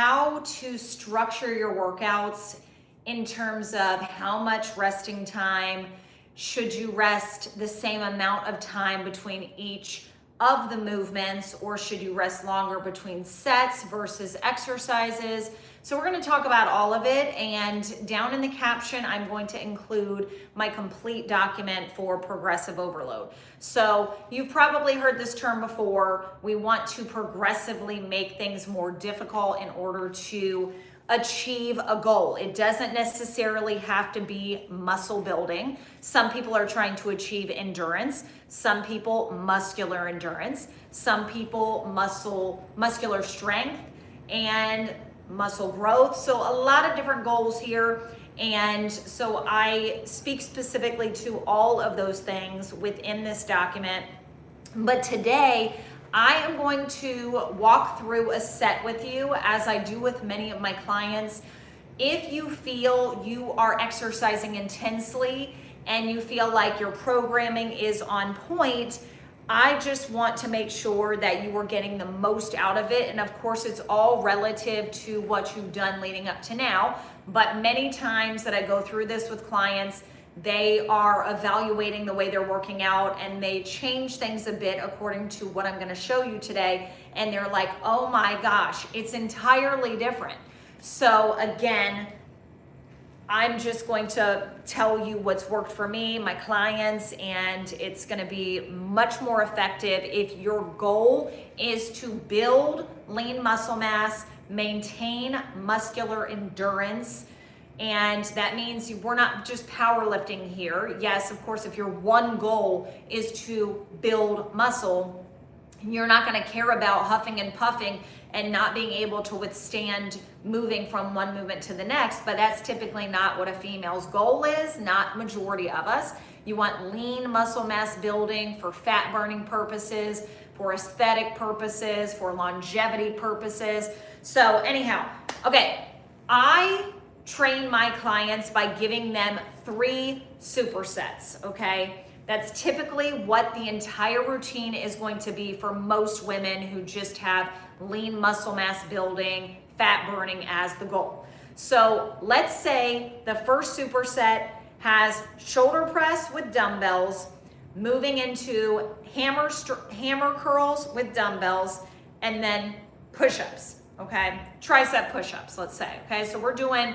how to structure your workouts in terms of how much resting time. Should you rest the same amount of time between each of the movements, or should you rest longer between sets versus exercises? So we're going to talk about all of it, and down in the caption I'm going to include my complete document for progressive overload. So you've probably heard this term before. We want to progressively make things more difficult in order to achieve a goal. It doesn't necessarily have to be muscle building. Some people are trying to achieve endurance. Some people muscular endurance. Some people muscular strength and muscle growth. So a lot of different goals here. And so I speak specifically to all of those things within this document. But today, I am going to walk through a set with you, as I do with many of my clients. If you feel you are exercising intensely and you feel like your programming is on point, I just want to make sure that you are getting the most out of it. And of course, it's all relative to what you've done leading up to now. But many times that I go through this with clients, they are evaluating the way they're working out and they change things a bit according to what I'm going to show you today. And they're like, oh my gosh, it's entirely different. So again, I'm just going to tell you what's worked for me, my clients, and it's going to be much more effective if your goal is to build lean muscle mass, maintain muscular endurance. And that means we're not just powerlifting here. Yes, of course, if your one goal is to build muscle, you're not going to care about huffing and puffing and not being able to withstand moving from one movement to the next. But that's typically not what a female's goal is, not majority of us. You want lean muscle mass building for fat burning purposes, for aesthetic purposes, for longevity purposes. So anyhow, okay, I train my clients by giving them 3 supersets, okay? That's typically what the entire routine is going to be for most women who just have lean muscle mass building, fat burning as the goal. So let's say the first superset has shoulder press with dumbbells, moving into hammer curls with dumbbells, and then push-ups, okay? Tricep push-ups, let's say, okay? So we're doing,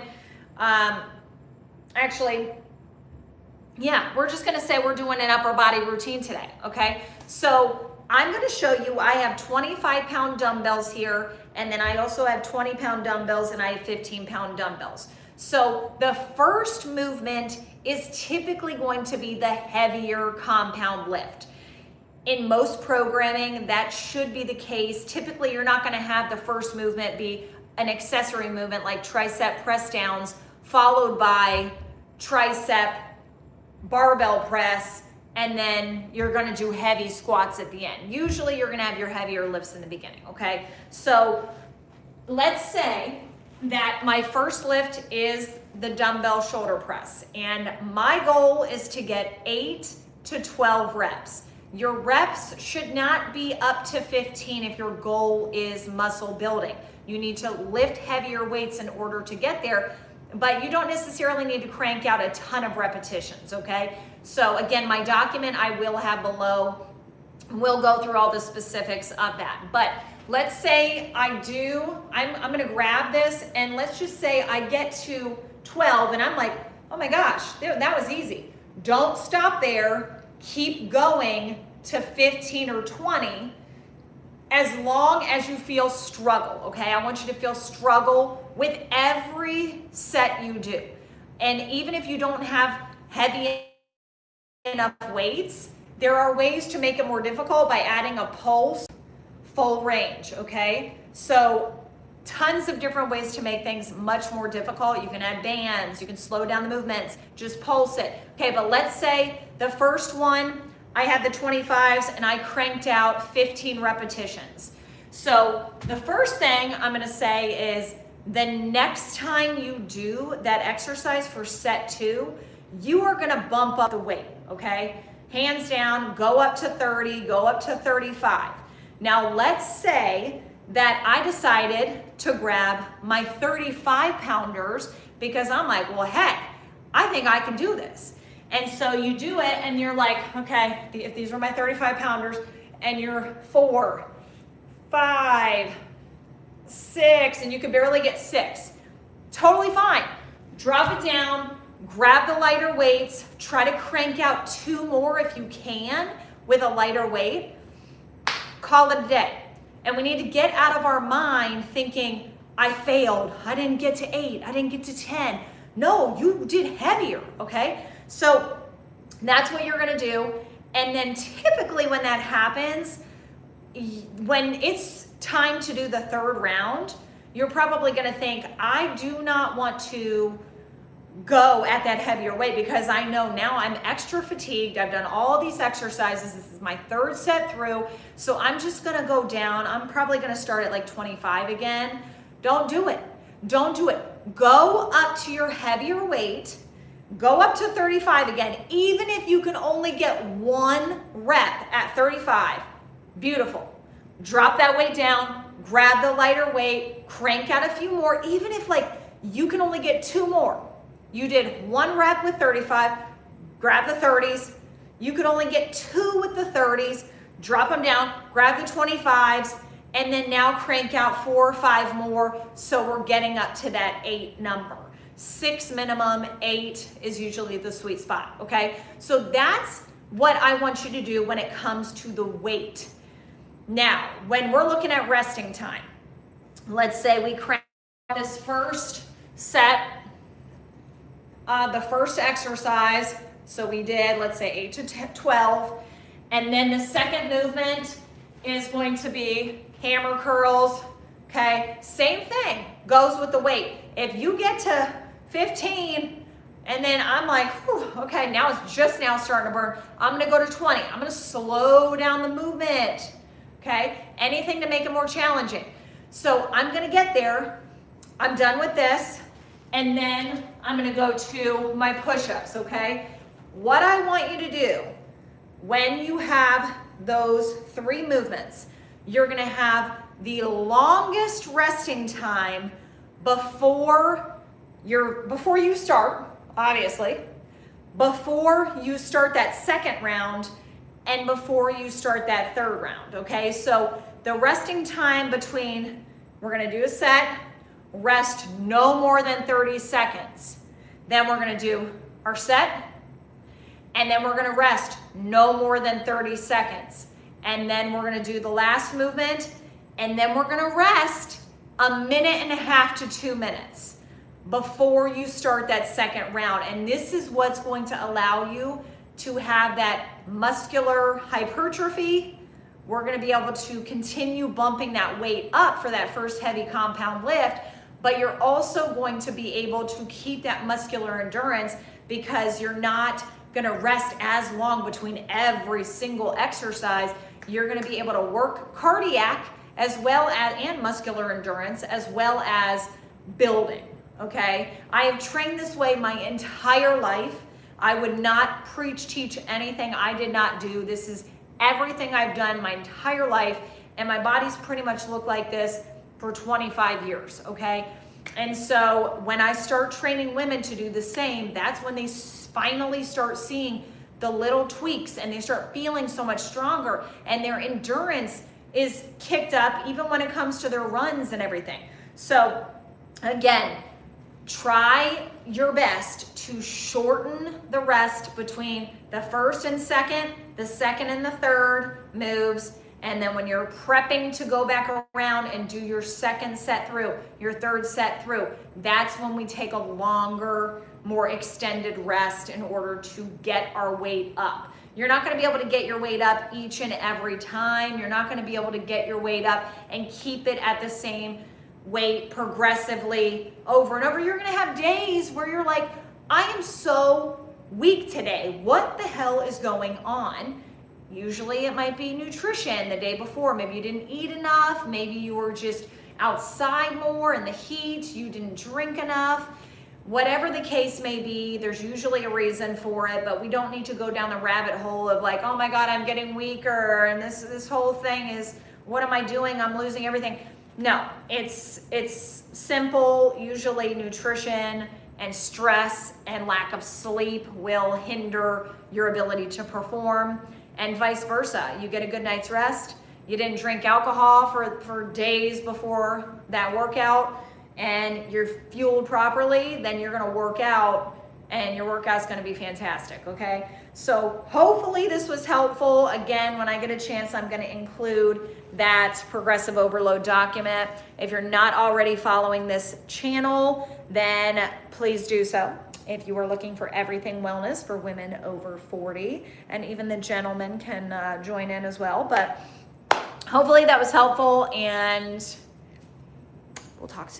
we're just gonna say we're doing an upper body routine today, okay? So I'm gonna show you, I have 25-pound dumbbells here, and then I also have 20-pound dumbbells, and I have 15-pound dumbbells. So the first movement is typically going to be the heavier compound lift. In most programming, that should be the case. Typically, you're not gonna have the first movement be an accessory movement like tricep press downs, followed by tricep barbell press, and then you're gonna do heavy squats at the end. Usually you're gonna have your heavier lifts in the beginning, okay? So let's say that my first lift is the dumbbell shoulder press, and my goal is to get 8 to 12 reps. Your reps should not be up to 15 if your goal is muscle building. You need to lift heavier weights in order to get there, but you don't necessarily need to crank out a ton of repetitions, okay? So again, my document I will have below. We'll go through all the specifics of that. But let's say I'm gonna grab this, and let's just say I get to 12 and I'm like, oh my gosh, that was easy. Don't stop there, keep going to 15 or 20 as long as you feel struggle, okay? I want you to feel struggle with every set you do. And even if you don't have heavy enough weights, there are ways to make it more difficult by adding a pulse, full range, okay? So tons of different ways to make things much more difficult. You can add bands, you can slow down the movements, just pulse it. Okay, but let's say the first one, I had the 25s and I cranked out 15 repetitions. So the first thing I'm gonna say is the next time you do that exercise for set 2, you are gonna bump up the weight, okay? Hands down, go up to 30, go up to 35. Now let's say that I decided to grab my 35 pounders because I'm like, well, heck, I think I can do this. And so you do it and you're like, okay, if these were my 35 pounders and you're 4, 5, 6, and you can barely get 6, totally fine. Drop it down, grab the lighter weights, try to crank out 2 more if you can with a lighter weight, call it a day. And we need to get out of our mind thinking, I failed, I didn't get to 8, I didn't get to 10. No, you did heavier, okay? So that's what you're gonna do. And then typically when that happens, when it's time to do the 3rd round, you're probably gonna think, I do not want to go at that heavier weight because I know now I'm extra fatigued. I've done all these exercises. This is my 3rd set through. So I'm just gonna go down. I'm probably gonna start at like 25 again. Don't do it. Don't do it. Go up to your heavier weight. Go up to 35 again. Even if you can only get 1 rep at 35, beautiful. Drop that weight down, grab the lighter weight, crank out a few more. Even if like you can only get 2 more. You did 1 rep with 35, grab the 30s. You could only get 2 with the 30s, drop them down, grab the 25s, and then now crank out 4 or 5 more. So we're getting up to that 8 number. 6 minimum, 8 is usually the sweet spot, okay? So that's what I want you to do when it comes to the weight. Now, when we're looking at resting time, let's say we crank this first set, the first exercise, so we did, let's say 8 to 12, and then the second movement is going to be hammer curls, okay? Same thing, goes with the weight. If you get to 15, and then I'm like, whew, okay, now it's just now starting to burn, I'm gonna go to 20. I'm gonna slow down the movement, okay? Anything to make it more challenging. So I'm gonna get there, I'm done with this, and then I'm gonna go to my push-ups, okay? What I want you to do when you have those 3 movements, you're gonna have the longest resting time before you start, obviously, before you start that 2nd round and before you start that 3rd round, okay? So the resting time between, we're gonna do a set, rest no more than 30 seconds. Then we're gonna do our set, and then we're gonna rest no more than 30 seconds. And then we're gonna do the last movement, and then we're gonna rest 1.5 minutes to 2 minutes before you start that 2nd round. And this is what's going to allow you to have that muscular hypertrophy. We're gonna be able to continue bumping that weight up for that first heavy compound lift, but you're also going to be able to keep that muscular endurance because you're not gonna rest as long between every single exercise. You're gonna be able to work cardiac as well as, and muscular endurance, as well as building, okay? I have trained this way my entire life. I would not teach anything I did not do. This is everything I've done my entire life, and my body's pretty much looked like this for 25 years, okay? And so when I start training women to do the same, that's when they finally start seeing the little tweaks and they start feeling so much stronger, and their endurance is kicked up even when it comes to their runs and everything. So again, try your best to shorten the rest between the 1st and 2nd, the 2nd and the 3rd moves. And then when you're prepping to go back around and do your 2nd set through, your 3rd set through, that's when we take a longer, more extended rest in order to get our weight up. You're not gonna be able to get your weight up each and every time. You're not gonna be able to get your weight up and keep it at the same weight progressively over and over. You're gonna have days where you're like, I am so weak today. What the hell is going on? Usually it might be nutrition the day before. Maybe you didn't eat enough. Maybe you were just outside more in the heat. You didn't drink enough. Whatever the case may be, there's usually a reason for it, but we don't need to go down the rabbit hole of like, oh my God, I'm getting weaker and this whole thing is, what am I doing? I'm losing everything. No, it's simple. Usually nutrition and stress and lack of sleep will hinder your ability to perform, and vice versa. You get a good night's rest, you didn't drink alcohol for days before that workout, and you're fueled properly, then you're gonna work out and your workout's gonna be fantastic, okay? So hopefully this was helpful. Again, when I get a chance, I'm gonna include that progressive overload document. If you're not already following this channel, then please do so. If you are looking for everything wellness for women over 40, and even the gentlemen can join in as well. But hopefully that was helpful, and we'll talk soon.